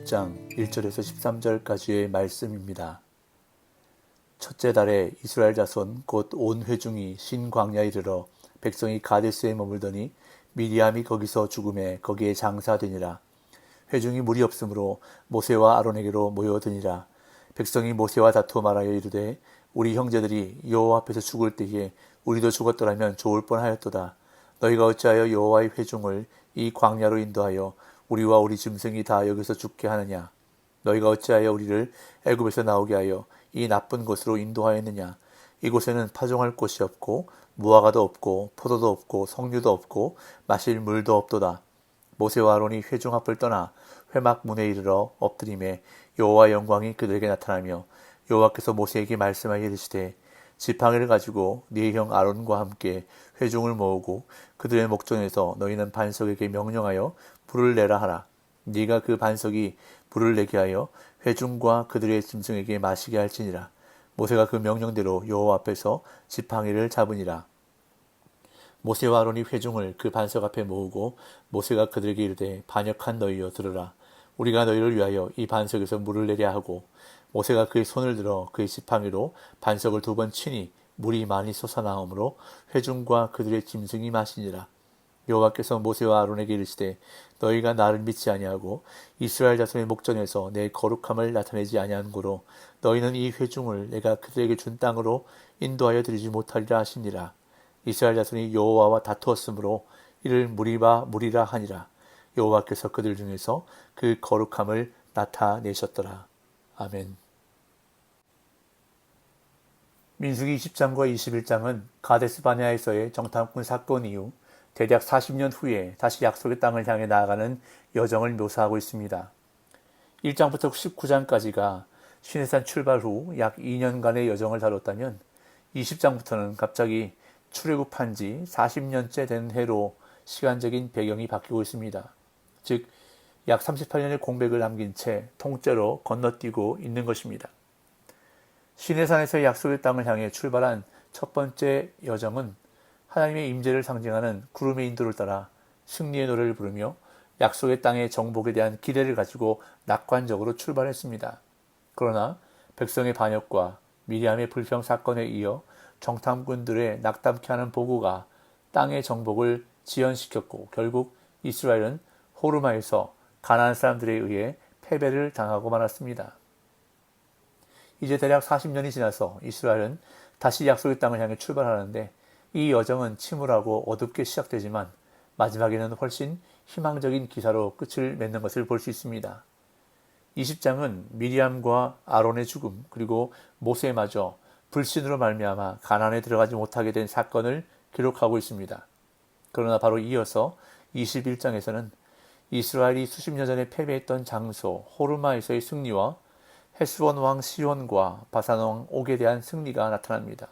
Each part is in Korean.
20장 1절에서 13절까지의 말씀입니다. 첫째 달에 이스라엘 자손 곧 온 회중이 신광야에 이르러 백성이 가데스에 머물더니 미리암이 거기서 죽음에 거기에 장사되니라. 회중이 무리 없으므로 모세와 아론에게로 모여드니라. 백성이 모세와 다투어 말하여 이르되 우리 형제들이 여호와 앞에서 죽을 때에 우리도 죽었더라면 좋을 뻔하였도다. 너희가 어찌하여 여호와의 회중을 이 광야로 인도하여 우리와 우리 짐승이 다 여기서 죽게 하느냐. 너희가 어찌하여 우리를 애굽에서 나오게 하여 이 나쁜 곳으로 인도하였느냐. 이곳에는 파종할 곳이 없고 무화과도 없고 포도도 없고 석류도 없고 마실 물도 없도다. 모세와 아론이 회중 앞을 떠나 회막 문에 이르러 엎드림에 여호와의 영광이 그들에게 나타나며 여호와께서 모세에게 말씀하여 이르시되 지팡이를 가지고 네 형 아론과 함께 회중을 모으고 그들의 목전에서 너희는 반석에게 명령하여 불을 내라 하라. 네가 그 반석이 불을 내게 하여 회중과 그들의 짐승에게 마시게 할지니라. 모세가 그 명령대로 여호와 앞에서 지팡이를 잡으니라. 모세와 아론이 회중을 그 반석 앞에 모으고 모세가 그들에게 이르되 반역한 너희여 들으라. 우리가 너희를 위하여 이 반석에서 물을 내려 하고 모세가 그의 손을 들어 그의 지팡이로 반석을 2번 치니 물이 많이 솟아나오므로 회중과 그들의 짐승이 마시니라. 여호와께서 모세와 아론에게 이르시되 너희가 나를 믿지 아니하고 이스라엘 자손의 목전에서 내 거룩함을 나타내지 아니한 고로 너희는 이 회중을 내가 그들에게 준 땅으로 인도하여 드리지 못하리라 하시니라. 이스라엘 자손이 여호와와 다투었으므로 이를 무리라 하니라. 여호와께서 그들 중에서 그 거룩함을 나타내셨더라. 아멘. 민수기 20장과 21장은 가데스 바네아에서의 정탐꾼 사건 이후 대략 40년 후에 다시 약속의 땅을 향해 나아가는 여정을 묘사하고 있습니다. 1장부터 19장까지가 시내산 출발 후 약 2년간의 여정을 다뤘다면 20장부터는 갑자기 출애굽한 지 40년째 된 해로 시간적인 배경이 바뀌고 있습니다. 즉, 약 38년의 공백을 남긴 채 통째로 건너뛰고 있는 것입니다. 시내산에서 약속의 땅을 향해 출발한 첫 번째 여정은 하나님의 임재를 상징하는 구름의 인도를 따라 승리의 노래를 부르며 약속의 땅의 정복에 대한 기대를 가지고 낙관적으로 출발했습니다. 그러나 백성의 반역과 미리암의 불평 사건에 이어 정탐꾼들의 낙담케 하는 보고가 땅의 정복을 지연시켰고 결국 이스라엘은 호르마에서 가나안 사람들에 의해 패배를 당하고 말았습니다. 이제 대략 40년이 지나서 이스라엘은 다시 약속의 땅을 향해 출발하는데 이 여정은 침울하고 어둡게 시작되지만 마지막에는 훨씬 희망적인 기사로 끝을 맺는 것을 볼 수 있습니다. 20장은 미리암과 아론의 죽음 그리고 모세마저 불신으로 말미암아 가나안에 들어가지 못하게 된 사건을 기록하고 있습니다. 그러나 바로 이어서 21장에서는 이스라엘이 수십 년 전에 패배했던 장소 호르마에서의 승리와 헤스본 왕 시온과 바산 왕 옥에 대한 승리가 나타납니다.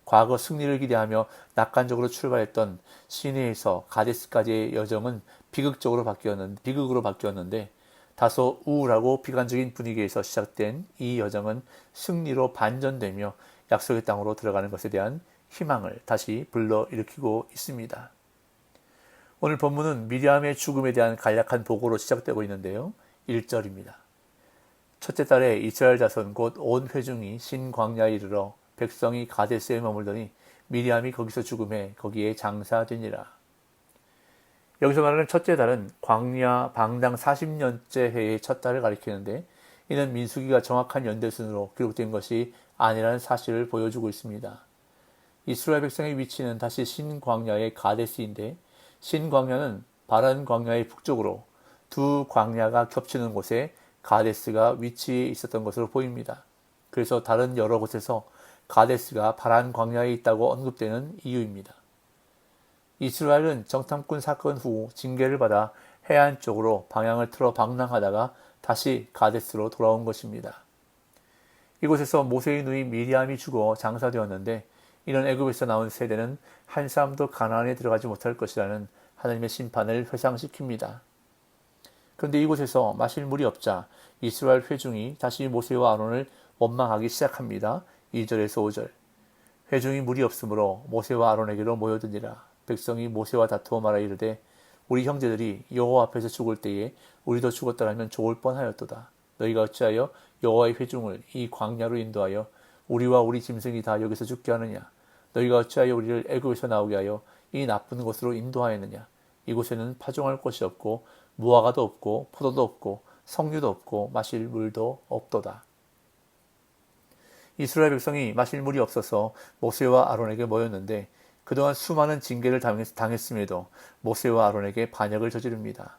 과거 승리를 기대하며 낙관적으로 출발했던 시내에서 가데스까지의 여정은 비극으로 바뀌었는데 다소 우울하고 비관적인 분위기에서 시작된 이 여정은 승리로 반전되며 약속의 땅으로 들어가는 것에 대한 희망을 다시 불러일으키고 있습니다. 오늘 본문은 미리암의 죽음에 대한 간략한 보고로 시작되고 있는데요. 1절입니다. 첫째 달에 이스라엘 자손 곧 온 회중이 신광야에 이르러 백성이 가데스에 머물더니 미리암이 거기서 죽음에 거기에 장사되니라. 여기서 말하는 첫째 달은 광야 방당 40년째 해의 첫 달을 가리키는데 이는 민수기가 정확한 연대순으로 기록된 것이 아니라는 사실을 보여주고 있습니다. 이스라엘 백성의 위치는 다시 신광야의 가데스인데 신광야는 바란 광야의 북쪽으로 두 광야가 겹치는 곳에 가데스가 위치해 있었던 것으로 보입니다. 그래서 다른 여러 곳에서 가데스가 바란 광야에 있다고 언급되는 이유입니다. 이스라엘은 정탐꾼 사건 후 징계를 받아 해안 쪽으로 방향을 틀어 방랑하다가 다시 가데스로 돌아온 것입니다. 이곳에서 모세의 누이 미리암이 죽어 장사되었는데 이런 애굽에서 나온 세대는 한 사람도 가나안에 들어가지 못할 것이라는 하나님의 심판을 회상시킵니다. 그런데 이곳에서 마실 물이 없자 이스라엘 회중이 다시 모세와 아론을 원망하기 시작합니다. 2절에서 5절. 회중이 물이 없으므로 모세와 아론에게로 모여드니라. 백성이 모세와 다투어 말하 이르되 우리 형제들이 여호와 앞에서 죽을 때에 우리도 죽었더라면 좋을 뻔하였도다. 너희가 어찌하여 여호와의 회중을 이 광야로 인도하여 우리와 우리 짐승이 다 여기서 죽게 하느냐? 너희가 어찌하여 우리를 애굽에서 나오게 하여 이 나쁜 곳으로 인도하였느냐? 이곳에는 파종할 곳이 없고 무화과도 없고 포도도 없고 석류도 없고 마실 물도 없도다. 이스라엘 백성이 마실 물이 없어서 모세와 아론에게 모였는데 그동안 수많은 징계를 당했음에도 모세와 아론에게 반역을 저지릅니다.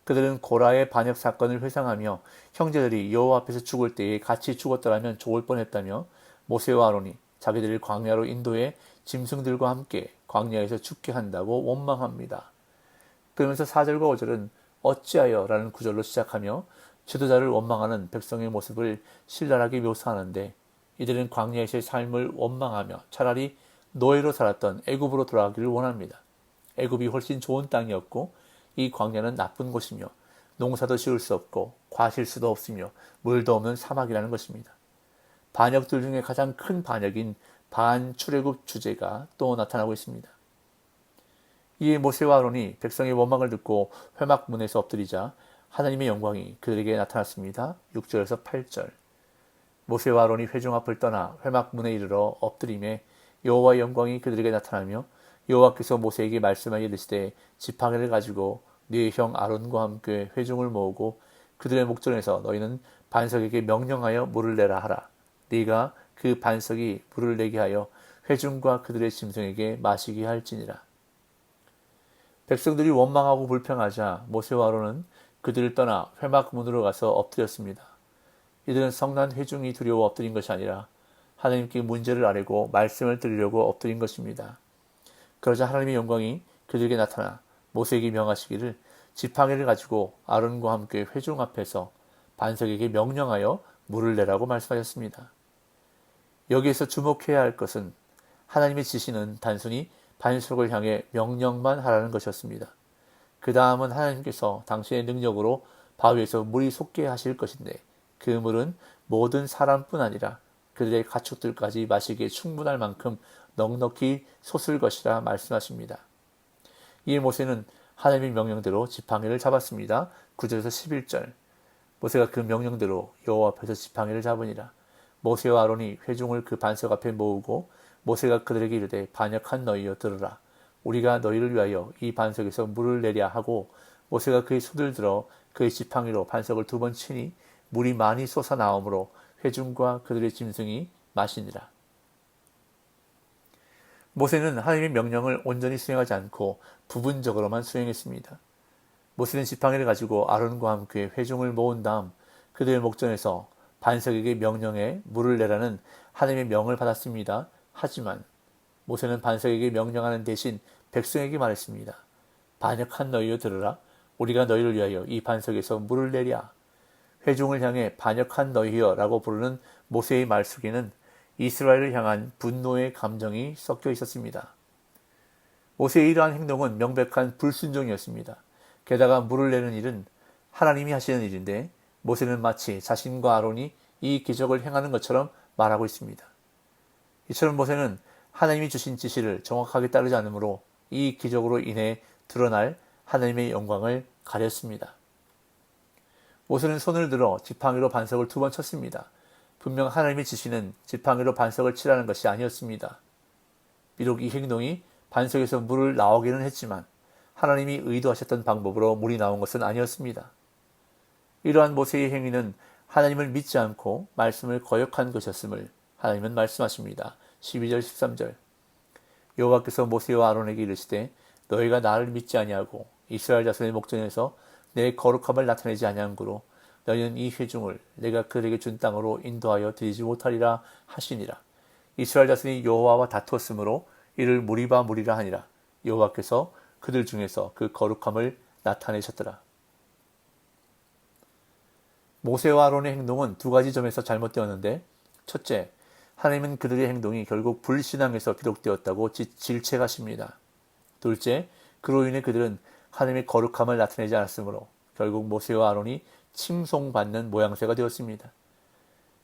그들은 고라의 반역 사건을 회상하며 형제들이 여호와 앞에서 죽을 때에 같이 죽었더라면 좋을 뻔했다며 모세와 아론이 자기들을 광야로 인도해 짐승들과 함께 광야에서 죽게 한다고 원망합니다. 그러면서 4절과 5절은 어찌하여 라는 구절로 시작하며 지도자를 원망하는 백성의 모습을 신랄하게 묘사하는데 이들은 광야에서의 삶을 원망하며 차라리 노예로 살았던 애굽으로 돌아가기를 원합니다. 애굽이 훨씬 좋은 땅이었고 이 광야는 나쁜 곳이며 농사도 지을 수 없고 과실 수도 없으며 물도 없는 사막이라는 것입니다. 반역들 중에 가장 큰 반역인 반출애굽 주제가 또 나타나고 있습니다. 이에 모세와 아론이 백성의 원망을 듣고 회막문에서 엎드리자 하나님의 영광이 그들에게 나타났습니다. 6절에서 8절. 모세와 아론이 회중 앞을 떠나 회막문에 이르러 엎드림에 여호와의 영광이 그들에게 나타나며 여호와께서 모세에게 말씀하여 이르시되 지팡이를 가지고 네 형 아론과 함께 회중을 모으고 그들의 목전에서 너희는 반석에게 명령하여 물을 내라 하라. 네가 그 반석이 물을 내게 하여 회중과 그들의 짐승에게 마시게 할지니라. 백성들이 원망하고 불평하자 모세와 아론은 그들을 떠나 회막문으로 가서 엎드렸습니다. 이들은 성난 회중이 두려워 엎드린 것이 아니라 하나님께 문제를 아뢰고 말씀을 드리려고 엎드린 것입니다. 그러자 하나님의 영광이 그들에게 나타나 모세에게 명하시기를 지팡이를 가지고 아론과 함께 회중 앞에서 반석에게 명령하여 물을 내라고 말씀하셨습니다. 여기에서 주목해야 할 것은 하나님의 지시는 단순히 반석을 향해 명령만 하라는 것이었습니다. 그 다음은 하나님께서 당신의 능력으로 바위에서 물이 솟게 하실 것인데 그 물은 모든 사람뿐 아니라 그들의 가축들까지 마시기에 충분할 만큼 넉넉히 솟을 것이라 말씀하십니다. 이에 모세는 하나님의 명령대로 지팡이를 잡았습니다. 9절에서 11절. 모세가 그 명령대로 여호와 앞에서 지팡이를 잡으니라. 모세와 아론이 회중을 그 반석 앞에 모으고 모세가 그들에게 이르되 반역한 너희여 들으라. 우리가 너희를 위하여 이 반석에서 물을 내랴 하고 모세가 그의 손을 들어 그의 지팡이로 반석을 2번 치니 물이 많이 솟아나오므로 회중과 그들의 짐승이 마시니라. 모세는 하나님의 명령을 온전히 수행하지 않고 부분적으로만 수행했습니다. 모세는 지팡이를 가지고 아론과 함께 회중을 모은 다음 그들의 목전에서 반석에게 명령해 물을 내라는 하나님의 명을 받았습니다. 하지만 모세는 반석에게 명령하는 대신 백성에게 말했습니다. 반역한 너희여 들으라. 우리가 너희를 위하여 이 반석에서 물을 내랴. 회중을 향해 반역한 너희여 라고 부르는 모세의 말 속에는 이스라엘을 향한 분노의 감정이 섞여 있었습니다. 모세의 이러한 행동은 명백한 불순종이었습니다. 게다가 물을 내는 일은 하나님이 하시는 일인데 모세는 마치 자신과 아론이 이 기적을 행하는 것처럼 말하고 있습니다. 이처럼 모세는 하나님이 주신 지시를 정확하게 따르지 않으므로 이 기적으로 인해 드러날 하나님의 영광을 가렸습니다. 모세는 손을 들어 지팡이로 반석을 2번 쳤습니다. 분명 하나님의 지시는 지팡이로 반석을 치라는 것이 아니었습니다. 비록 이 행동이 반석에서 물을 나오기는 했지만 하나님이 의도하셨던 방법으로 물이 나온 것은 아니었습니다. 이러한 모세의 행위는 하나님을 믿지 않고 말씀을 거역한 것이었음을 하나님은 말씀하십니다. 12절 13절. 여호와께서 모세와 아론에게 이르시되 너희가 나를 믿지 아니하고 이스라엘 자손의 목전에서 내 거룩함을 나타내지 아니한고로 너희는 이 회중을 내가 그들에게 준 땅으로 인도하여 드리지 못하리라 하시니라. 이스라엘 자손이 여호와와 다투었으므로 이를 무리바 무리라 하니라. 여호와께서 그들 중에서 그 거룩함을 나타내셨더라. 모세와 아론의 행동은 2가지 점에서 잘못되었는데 첫째, 하나님은 그들의 행동이 결국 불신앙에서 기록되었다고 질책하십니다. 둘째, 그로 인해 그들은 하나님의 거룩함을 나타내지 않았으므로 결국 모세와 아론이 칭송받는 모양새가 되었습니다.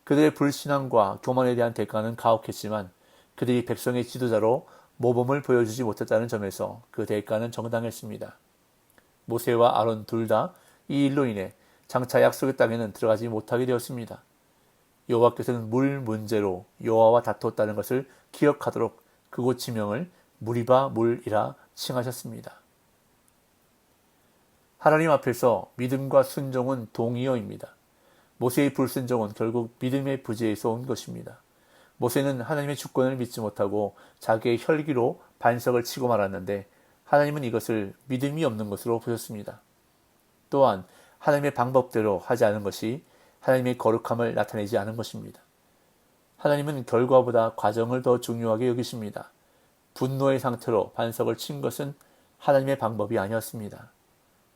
그들의 불신앙과 교만에 대한 대가는 가혹했지만 그들이 백성의 지도자로 모범을 보여주지 못했다는 점에서 그 대가는 정당했습니다. 모세와 아론 둘 다 이 일로 인해 장차 약속의 땅에는 들어가지 못하게 되었습니다. 여호와께서는 물 문제로 여호와와 다투었다는 것을 기억하도록 그곳 지명을 무리바 물이라 칭하셨습니다. 하나님 앞에서 믿음과 순종은 동의어입니다. 모세의 불순종은 결국 믿음의 부재에서 온 것입니다. 모세는 하나님의 주권을 믿지 못하고 자기의 혈기로 반석을 치고 말았는데 하나님은 이것을 믿음이 없는 것으로 보셨습니다. 또한 하나님의 방법대로 하지 않은 것이 하나님의 거룩함을 나타내지 않은 것입니다. 하나님은 결과보다 과정을 더 중요하게 여기십니다. 분노의 상태로 반석을 친 것은 하나님의 방법이 아니었습니다.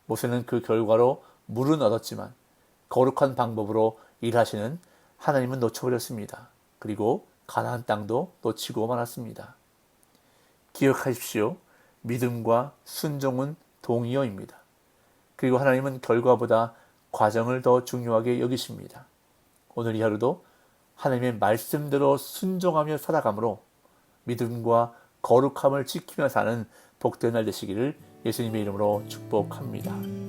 모세는 그 결과로 물은 얻었지만 거룩한 방법으로 일하시는 하나님은 놓쳐버렸습니다. 그리고 가나안 땅도 놓치고 말았습니다. 기억하십시오. 믿음과 순종은 동의어입니다. 그리고 하나님은 결과보다 과정을 더 중요하게 여기십니다. 오늘 이 하루도 하나님의 말씀대로 순종하며 살아감으로 믿음과 거룩함을 지키며 사는 복된 날 되시기를 예수님의 이름으로 축복합니다.